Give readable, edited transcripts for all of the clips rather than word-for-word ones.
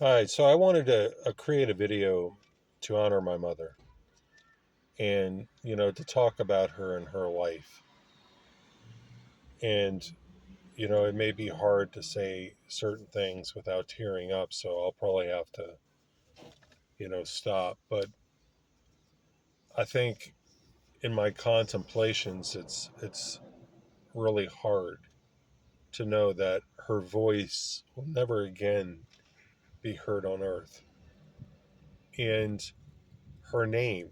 Hi, so I wanted to create a video to honor my mother and, to talk about her and her life. And, it may be hard to say certain things without tearing up, so I'll probably have to, stop. But I think in my contemplations, it's really hard to know that her voice will never again be heard on earth. And her name,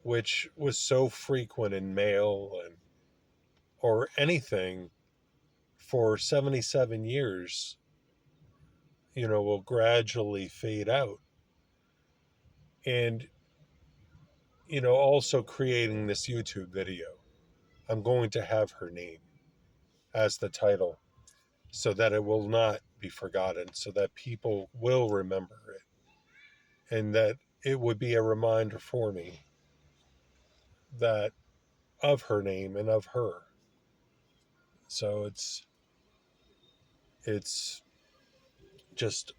which was so frequent in mail and or anything for 77 years, will gradually fade out. And, also creating this YouTube video, I'm going to have her name as the title so that it will not be forgotten, so that people will remember it, and that it would be a reminder for me that of her name and of her. So it's just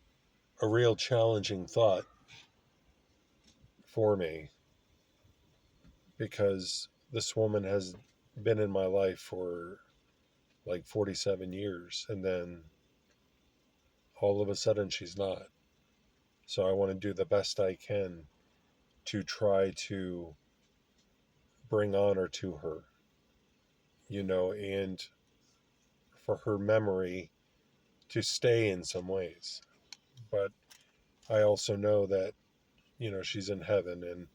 a real challenging thought for me because this woman has been in my life for like 47 years, and then all of a sudden she's not. So I want to do the best I can to try to bring honor to her, and for her memory to stay in some ways. But I also know that, she's in heaven, and,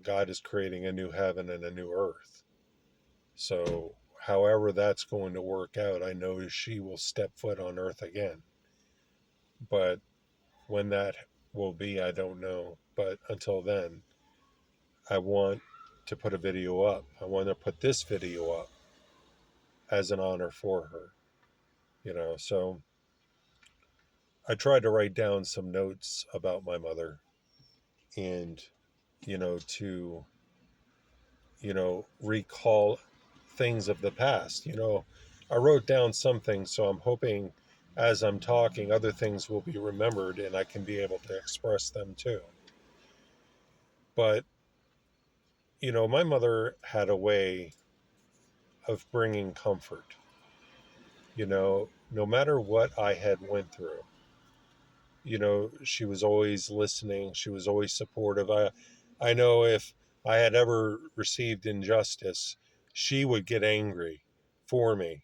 God is creating a new heaven and a new earth. So however that's going to work out, I know she will step foot on earth again. But when that will be, I don't know. But until then, I want to put a video up. I want to put this video up as an honor for her, So I tried to write down some notes about my mother and, to, recall things of the past. I wrote down some things, so I'm hoping as I'm talking, other things will be remembered and I can be able to express them too. But my mother had a way of bringing comfort. No matter what I had went through, she was always listening. She was always supportive. I know if I had ever received injustice, she would get angry for me.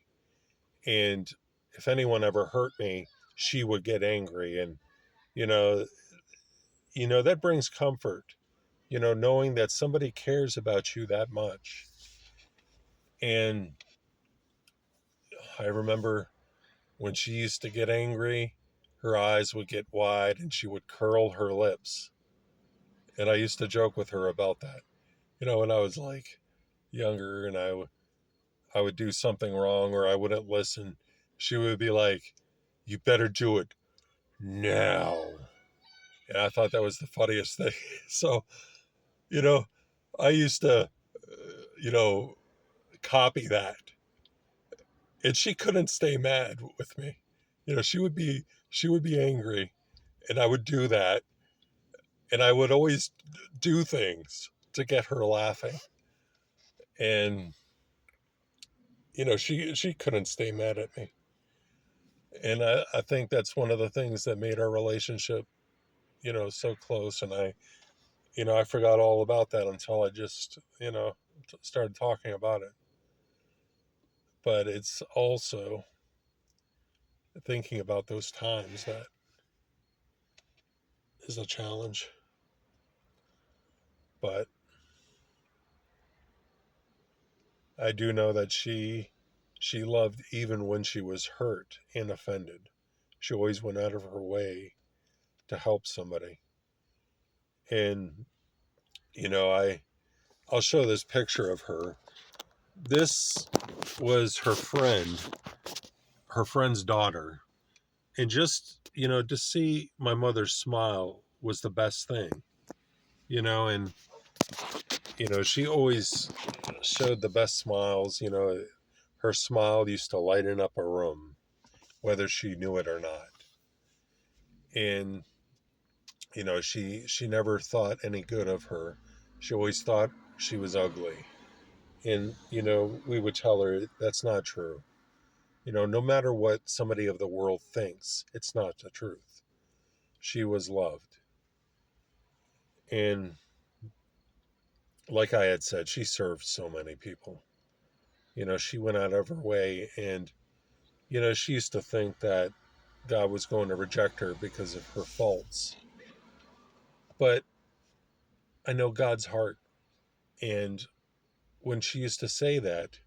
And if anyone ever hurt me, she would get angry. And, you know, that brings comfort, knowing that somebody cares about you that much. And I remember when she used to get angry, her eyes would get wide and she would curl her lips. And I used to joke with her about that. When I was like younger and I would do something wrong or I wouldn't listen, she would be like, "You better do it now." And I thought that was the funniest thing. So, you know, I used to, you know, copy that. And she couldn't stay mad with me. She would be angry and I would do that, and I would always do things to get her laughing. And she couldn't stay mad at me. And I think that's one of the things that made our relationship, so close. And I forgot all about that until I just, started talking about it. But it's also thinking about those times that is a challenge. But I do know that she loved even when she was hurt and offended. She always went out of her way to help somebody. And I'll show this picture of her. This was her friend's daughter. And just, to see my mother smile was the best thing. And she always showed the best smiles. Her smile used to lighten up a room, whether she knew it or not. And she never thought any good of her. She always thought she was ugly. And we would tell her that's not true. No matter what somebody of the world thinks, it's not the truth. She was loved. And like I had said, she served so many people. She went out of her way. And she used to think that God was going to reject her because of her faults. But I know God's heart. And when she used to say that,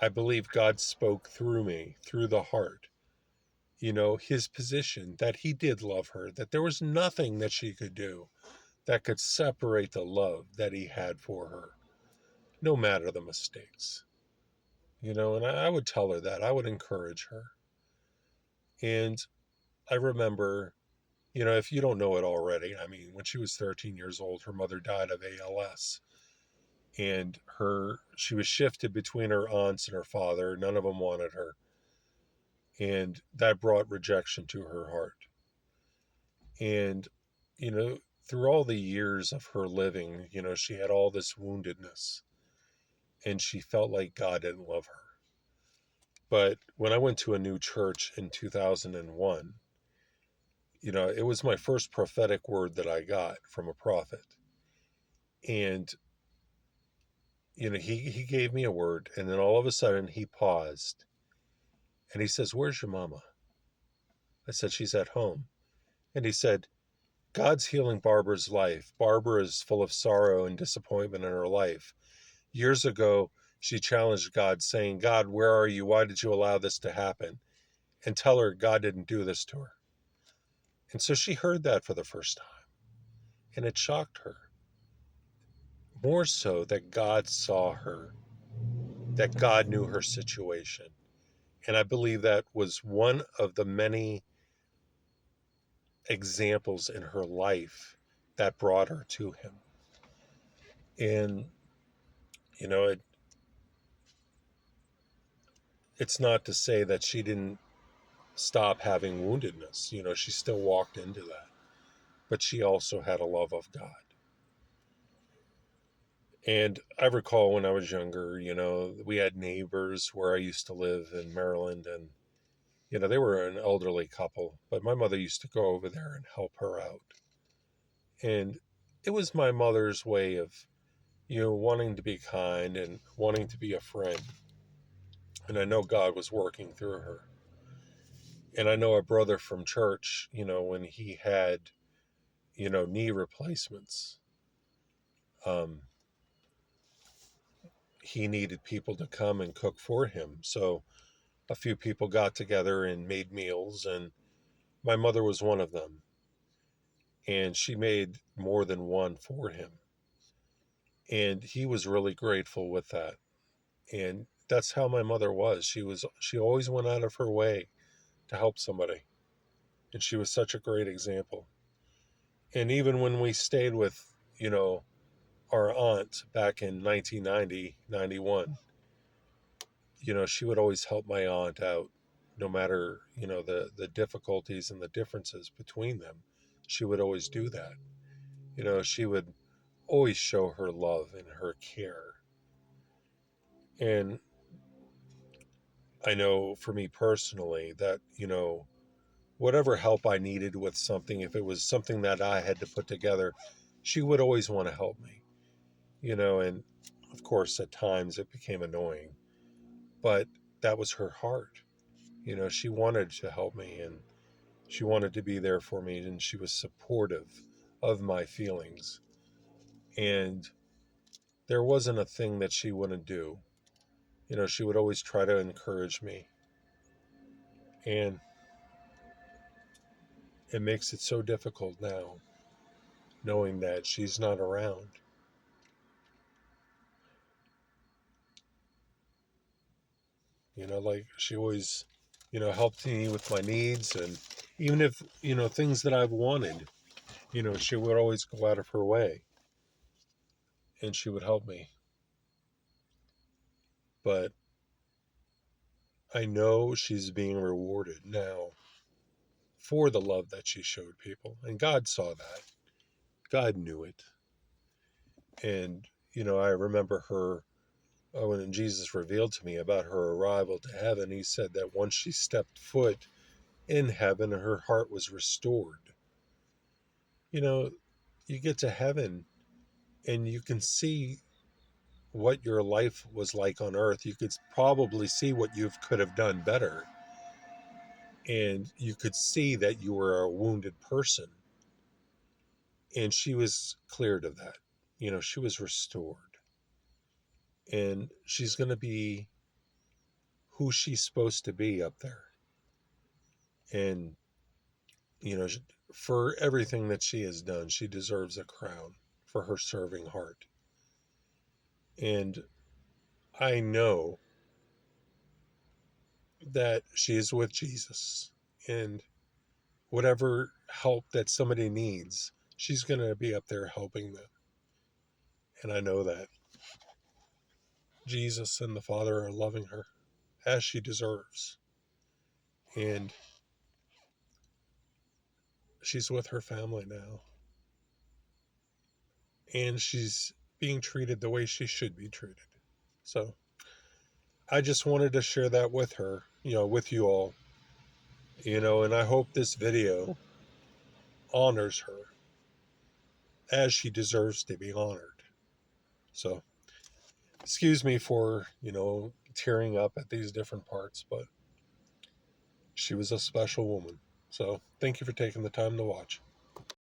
I believe God spoke through me, through the heart, his position, that he did love her, that there was nothing that she could do that could separate the love that he had for her, no matter the mistakes. And I would tell her that. I would encourage her. And I remember, if you don't know it already, I mean, when she was 13 years old, her mother died of ALS. And she was shifted between her aunts and her father. None of them wanted her. And that brought rejection to her heart. And, through all the years of her living, she had all this woundedness and she felt like God didn't love her. But when I went to a new church in 2001, it was my first prophetic word that I got from a prophet. And, he gave me a word, and then all of a sudden he paused and he says, "Where's your mama?" I said, "She's at home." And he said, "God's healing Barbara's life. Barbara is full of sorrow and disappointment in her life. Years ago, she challenged God, saying, 'God, where are you? Why did you allow this to happen?' And tell her God didn't do this to her." And so she heard that for the first time, and it shocked her. More so that God saw her, that God knew her situation. And I believe that was one of the many examples in her life that brought her to him. And, you know, it, it's not to say that she didn't stop having woundedness. She still walked into that. But she also had a love of God. And I recall when I was younger, we had neighbors where I used to live in Maryland, and, they were an elderly couple, but my mother used to go over there and help her out. And it was my mother's way of, wanting to be kind and wanting to be a friend. And I know God was working through her. And I know a brother from church, when he had, knee replacements, um, he needed people to come and cook for him. So a few people got together and made meals, and my mother was one of them. And she made more than one for him. And he was really grateful with that. And that's how my mother was. She always went out of her way to help somebody. And she was such a great example. And even when we stayed with, our aunt back in 1990, 91, she would always help my aunt out no matter, the difficulties and the differences between them. She would always do that. She would always show her love and her care. And I know for me personally that, whatever help I needed with something, if it was something that I had to put together, she would always want to help me, and of course at times it became annoying, but that was her heart. She wanted to help me and she wanted to be there for me, and she was supportive of my feelings. And there wasn't a thing that she wouldn't do. She would always try to encourage me. And it makes it so difficult now knowing that she's not around. Like she always, helped me with my needs. And even if, things that I've wanted, she would always go out of her way and she would help me. But I know she's being rewarded now for the love that she showed people. And God saw that. God knew it. And, I remember her, when Jesus revealed to me about her arrival to heaven, he said that once she stepped foot in heaven, her heart was restored. You know, you get to heaven and you can see what your life was like on earth. You could probably see what you could have done better. And you could see that you were a wounded person. And she was cleared of that. She was restored. And she's going to be who she's supposed to be up there. And, you know, for everything that she has done, she deserves a crown for her serving heart. And I know that she is with Jesus. And whatever help that somebody needs, she's going to be up there helping them. And I know that Jesus and the Father are loving her as she deserves. And she's with her family now. And she's being treated the way she should be treated. So I just wanted to share that with her, with you all, and I hope this video honors her as she deserves to be honored. So excuse me for, tearing up at these different parts, but she was a special woman. So thank you for taking the time to watch.